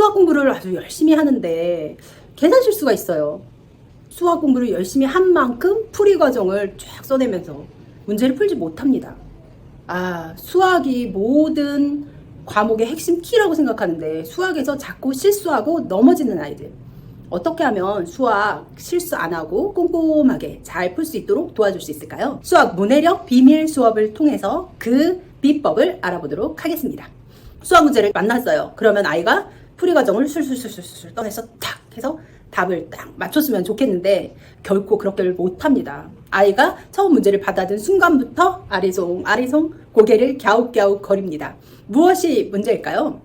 수학 공부를 아주 열심히 하는데 계산 실수가 있어요. 수학 공부를 열심히 한 만큼 풀이 과정을 쫙 써내면서 문제를 풀지 못합니다. 수학이 모든 과목의 핵심 키라고 생각하는데 수학에서 자꾸 실수하고 넘어지는 아이들. 어떻게 하면 수학 실수 안 하고 꼼꼼하게 잘 풀 수 있도록 도와줄 수 있을까요? 수학 문해력 비밀 수업을 통해서 그 비법을 알아보도록 하겠습니다. 수학 문제를 만났어요. 그러면 아이가 풀이 과정을 술술술술 떠내서 탁 해서 답을 딱 맞췄으면 좋겠는데 결코 그렇게를 못합니다. 아이가 처음 문제를 받아든 순간부터 아리송 고개를 갸웃갸웃 거립니다. 무엇이 문제일까요?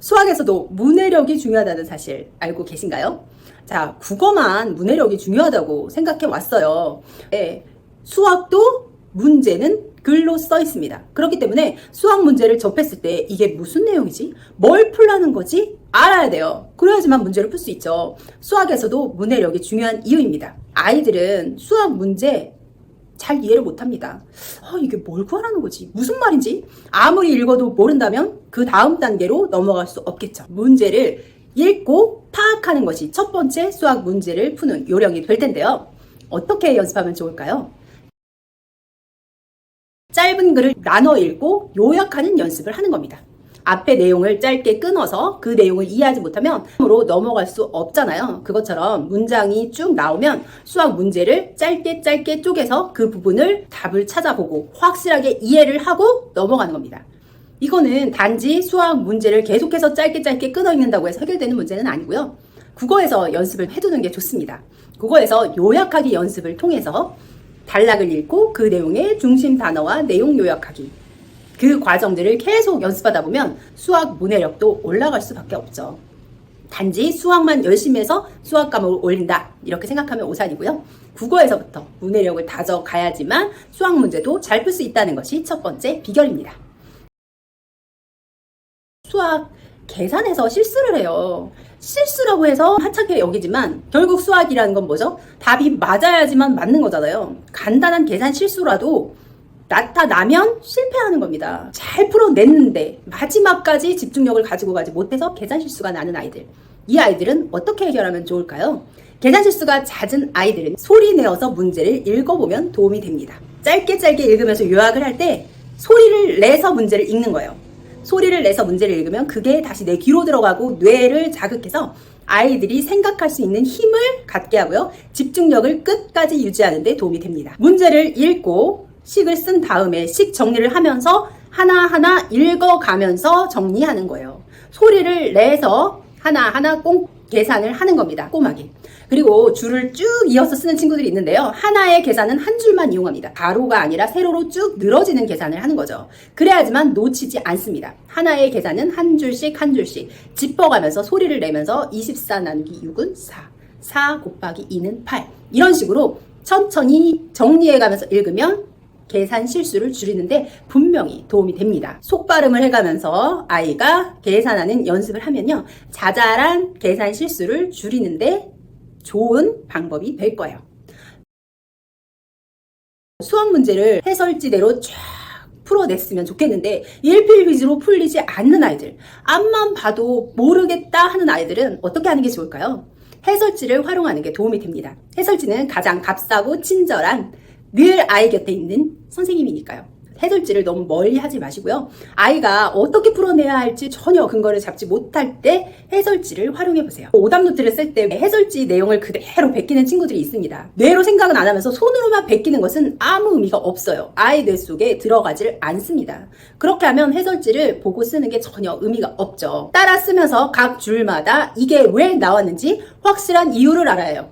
수학에서도 문해력이 중요하다는 사실 알고 계신가요? 자, 국어만 문해력이 중요하다고 생각해 왔어요. 네, 수학도 문제는 글로 써 있습니다. 그렇기 때문에 수학 문제를 접했을 때 이게 무슨 내용이지? 뭘 풀라는 거지? 알아야 돼요. 그래야지만 문제를 풀 수 있죠. 수학에서도 문해력이 중요한 이유입니다. 아이들은 수학 문제 잘 이해를 못합니다. 이게 뭘 구하라는 거지? 무슨 말인지? 아무리 읽어도 모른다면 그 다음 단계로 넘어갈 수 없겠죠. 문제를 읽고 파악하는 것이 첫 번째 수학 문제를 푸는 요령이 될 텐데요. 어떻게 연습하면 좋을까요? 짧은 글을 나눠 읽고 요약하는 연습을 하는 겁니다. 앞에 내용을 짧게 끊어서 그 내용을 이해하지 못하면 으로 넘어갈 수 없잖아요. 그것처럼 문장이 쭉 나오면 수학 문제를 짧게 쪼개서 그 부분을 답을 찾아보고 확실하게 이해를 하고 넘어가는 겁니다. 이거는 단지 수학 문제를 계속해서 짧게 끊어 읽는다고 해서 해결되는 문제는 아니고요. 국어에서 연습을 해두는 게 좋습니다. 국어에서 요약하기 연습을 통해서 단락을 읽고 그 내용의 중심 단어와 내용 요약하기, 그 과정들을 계속 연습하다 보면 수학 문해력도 올라갈 수밖에 없죠. 단지 수학만 열심히 해서 수학 과목을 올린다 이렇게 생각하면 오산이고요. 국어에서부터 문해력을 다져가야지만 수학 문제도 잘 풀 수 있다는 것이 첫 번째 비결입니다. 수학 계산에서 실수를 해요. 실수라고 해서 하찮게 여기지만 결국 수학이라는 건 뭐죠? 답이 맞아야지만 맞는 거잖아요. 간단한 계산 실수라도 나타나면 실패하는 겁니다. 잘 풀어냈는데 마지막까지 집중력을 가지고 가지 못해서 계산 실수가 나는 아이들. 이 아이들은 어떻게 해결하면 좋을까요? 계산 실수가 잦은 아이들은 소리 내어서 문제를 읽어보면 도움이 됩니다. 짧게 읽으면서 요약을 할 때 소리를 내서 문제를 읽는 거예요. 소리를 내서 문제를 읽으면 그게 다시 내 귀로 들어가고 뇌를 자극해서 아이들이 생각할 수 있는 힘을 갖게 하고요. 집중력을 끝까지 유지하는 데 도움이 됩니다. 문제를 읽고 식을 쓴 다음에 식 정리를 하면서 하나하나 읽어가면서 정리하는 거예요. 소리를 내서 하나하나 꼭 계산을 하는 겁니다. 꼼꼼하게. 그리고 줄을 쭉 이어서 쓰는 친구들이 있는데요. 하나의 계산은 한 줄만 이용합니다. 가로가 아니라 세로로 쭉 늘어지는 계산을 하는 거죠. 그래야지만 놓치지 않습니다. 하나의 계산은 한 줄씩 짚어가면서 소리를 내면서 24 나누기 6은 4, 4 곱하기 2는 8 이런 식으로 천천히 정리해가면서 읽으면 계산 실수를 줄이는데 분명히 도움이 됩니다. 속발음을 해가면서 아이가 계산하는 연습을 하면요. 자잘한 계산 실수를 줄이는데 좋은 방법이 될 거예요. 수학 문제를 해설지대로 쫙 풀어냈으면 좋겠는데 일필휘지로 풀리지 않는 아이들, 앞만 봐도 모르겠다 하는 아이들은 어떻게 하는 게 좋을까요? 해설지를 활용하는 게 도움이 됩니다. 해설지는 가장 값싸고 친절한 늘 아이 곁에 있는 선생님이니까요. 해설지를 너무 멀리 하지 마시고요. 아이가 어떻게 풀어내야 할지 전혀 근거를 잡지 못할 때 해설지를 활용해보세요. 오답노트를 쓸 때 해설지 내용을 그대로 베끼는 친구들이 있습니다. 뇌로 생각은 안 하면서 손으로만 베끼는 것은 아무 의미가 없어요. 아이 뇌 속에 들어가질 않습니다. 그렇게 하면 해설지를 보고 쓰는 게 전혀 의미가 없죠. 따라 쓰면서 각 줄마다 이게 왜 나왔는지 확실한 이유를 알아요.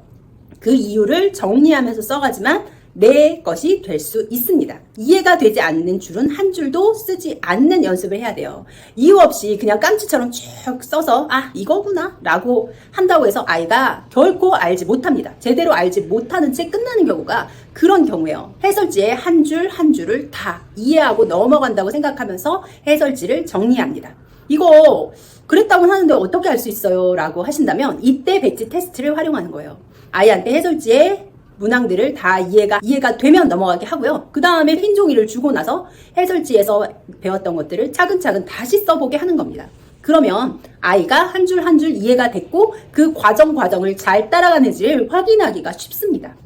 그 이유를 정리하면서 써가지만 내 것이 될 수 있습니다. 이해가 되지 않는 줄은 한 줄도 쓰지 않는 연습을 해야 돼요. 이유 없이 그냥 깜치처럼 쭉 써서 이거구나 라고 한다고 해서 아이가 결코 알지 못합니다. 제대로 알지 못하는 채 끝나는 경우가 그런 경우예요. 해설지에 한 줄 한 줄을 다 이해하고 넘어간다고 생각하면서 해설지를 정리합니다. 이거 그랬다고 하는데 어떻게 알 수 있어요? 라고 하신다면 이때 백지 테스트를 활용하는 거예요. 아이한테 해설지에 문항들을 다 이해가 되면 넘어가게 하고요. 그 다음에 흰 종이를 주고 나서 해설지에서 배웠던 것들을 차근차근 다시 써보게 하는 겁니다. 그러면 아이가 한 줄 한 줄 이해가 됐고 그 과정을 잘 따라가는지를 확인하기가 쉽습니다.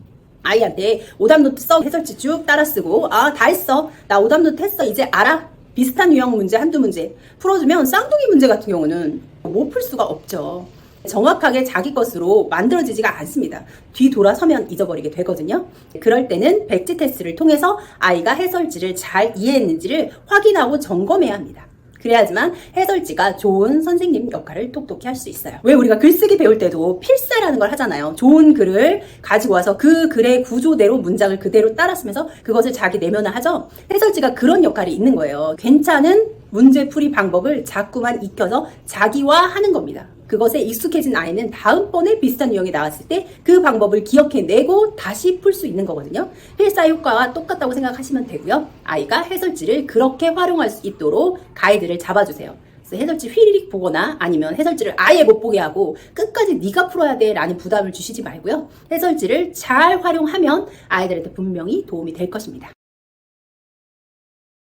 아이한테 오답노트 써 해설지 쭉 따라 쓰고 다 했어. 나 오답노트 했어. 이제 알아. 비슷한 유형 문제 한두 문제 풀어주면 쌍둥이 문제 같은 경우는 못 풀 수가 없죠. 정확하게 자기 것으로 만들어지지가 않습니다. 뒤 돌아서면 잊어버리게 되거든요. 그럴 때는 백지 테스트를 통해서 아이가 해설지를 잘 이해했는지를 확인하고 점검해야 합니다. 그래야지만 해설지가 좋은 선생님 역할을 똑똑히 할 수 있어요. 왜 우리가 글쓰기 배울 때도 필사라는 걸 하잖아요. 좋은 글을 가지고 와서 그 글의 구조대로 문장을 그대로 따라 쓰면서 그것을 자기 내면화 하죠. 해설지가 그런 역할이 있는 거예요. 괜찮은 문제풀이 방법을 자꾸만 익혀서 자기화하는 겁니다. 그것에 익숙해진 아이는 다음번에 비슷한 유형이 나왔을 때 그 방법을 기억해내고 다시 풀 수 있는 거거든요. 필사 효과와 똑같다고 생각하시면 되고요. 아이가 해설지를 그렇게 활용할 수 있도록 가이드를 잡아주세요. 그래서 해설지 휘리릭 보거나 아니면 해설지를 아예 못 보게 하고 끝까지 네가 풀어야 돼 라는 부담을 주시지 말고요. 해설지를 잘 활용하면 아이들한테 분명히 도움이 될 것입니다.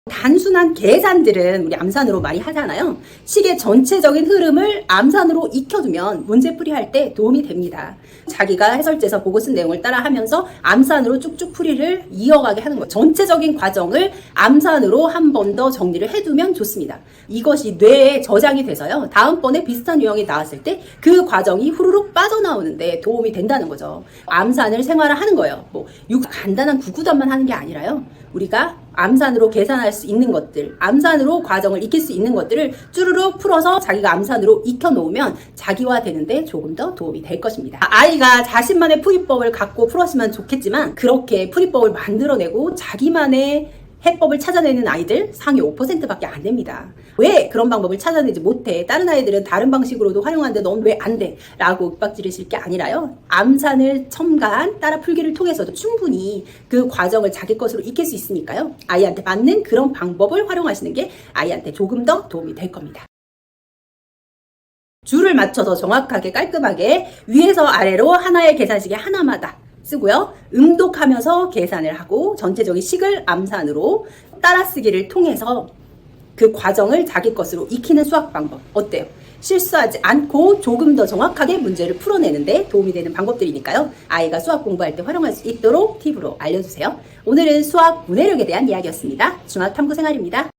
단순한 계산들은 우리 암산으로 많이 하잖아요. 식의 전체적인 흐름을 암산으로 익혀두면 문제풀이 할 때 도움이 됩니다. 자기가 해설지에서 보고 쓴 내용을 따라 하면서 암산으로 쭉쭉 풀이를 이어가게 하는 거예요. 전체적인 과정을 암산으로 한 번 더 정리를 해두면 좋습니다. 이것이 뇌에 저장이 돼서요. 다음번에 비슷한 유형이 나왔을 때 그 과정이 후루룩 빠져나오는데 도움이 된다는 거죠. 암산을 생활화하는 거예요. 간단한 구구단만 하는 게 아니라요. 우리가 암산으로 계산할 수 있는 것들, 암산으로 과정을 익힐 수 있는 것들을 쭈루룩 풀어서 자기가 암산으로 익혀놓으면 자기화되는데 조금 더 도움이 될 것입니다. 아이가 자신만의 풀이법을 갖고 풀었으면 좋겠지만 그렇게 풀이법을 만들어내고 자기만의 해법을 찾아내는 아이들 상위 5%밖에 안 됩니다. 왜 그런 방법을 찾아내지 못해? 다른 아이들은 다른 방식으로도 활용하는데 넌 왜 안 돼? 라고 윽박지르실 게 아니라요. 암산을 첨가한 따라 풀기를 통해서도 충분히 그 과정을 자기 것으로 익힐 수 있으니까요. 아이한테 맞는 그런 방법을 활용하시는 게 아이한테 조금 더 도움이 될 겁니다. 줄을 맞춰서 정확하게 깔끔하게 위에서 아래로 하나의 계산식이 하나마다 쓰고요. 음독하면서 계산을 하고 전체적인 식을 암산으로 따라쓰기를 통해서 그 과정을 자기 것으로 익히는 수학 방법 어때요? 실수하지 않고 조금 더 정확하게 문제를 풀어내는데 도움이 되는 방법들이니까요. 아이가 수학 공부할 때 활용할 수 있도록 팁으로 알려주세요. 오늘은 수학 문해력에 대한 이야기였습니다. 중학탐구생활입니다.